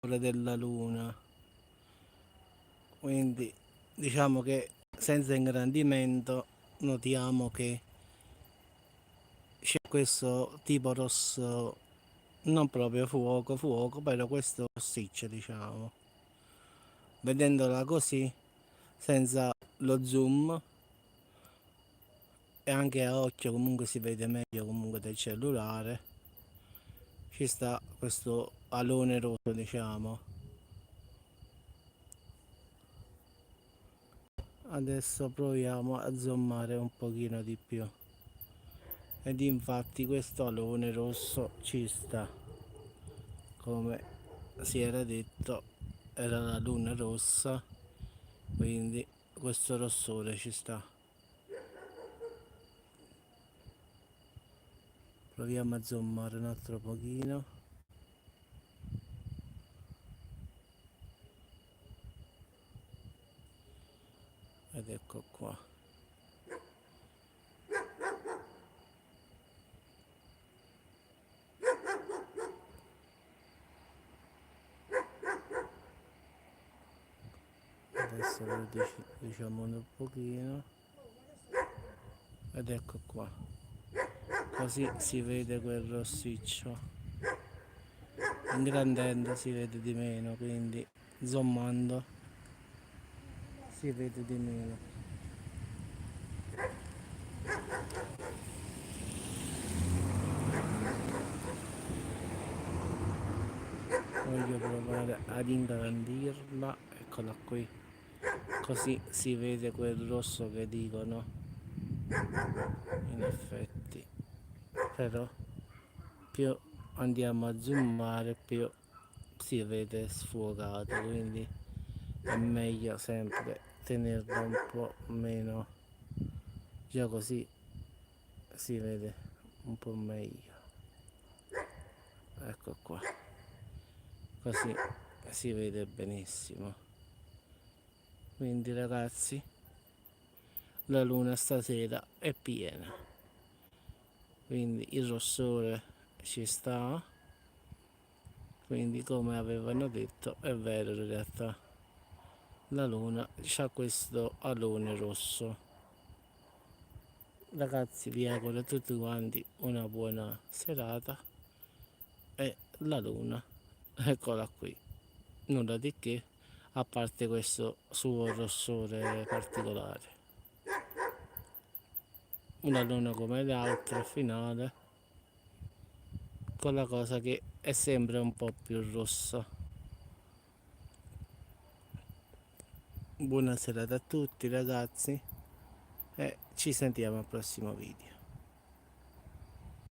della luna, quindi diciamo che senza ingrandimento notiamo che c'è questo tipo rosso, non proprio fuoco, però questo rossiccio, diciamo. Vedendola così, senza lo zoom e anche a occhio comunque si vede meglio comunque del cellulare, ci sta questo alone rosso, diciamo. Adesso proviamo a zoomare un pochino di più, ed infatti questo alone rosso ci sta, come si era detto era la luna rossa, quindi questo rossore ci sta. Proviamo a zoomare un altro pochino. Ed ecco qua. Adesso lo diciamo un pochino. Ed ecco qua. Così si vede quel rossiccio. Ingrandendo si vede di meno, quindi zoomando si vede di meno. Voglio provare ad ingrandirla, eccola qui, così si vede quel rosso che dicono, in effetti. Però più andiamo a zoomare più si vede sfocato, quindi è meglio sempre tenerla un po' meno, già così si vede un po' meglio. Ecco qua, così si vede benissimo. Quindi ragazzi, la luna stasera è piena, quindi il rossore ci sta, quindi come avevano detto è vero, in realtà la luna ha questo alone rosso. Ragazzi, vi auguro a tutti quanti una buona serata, e la luna eccola qui, nulla di che, a parte questo suo rossore particolare. Una luna come le altre finale, con la cosa che è sempre un po' più rossa. Buona serata a tutti ragazzi, e ci sentiamo al prossimo video.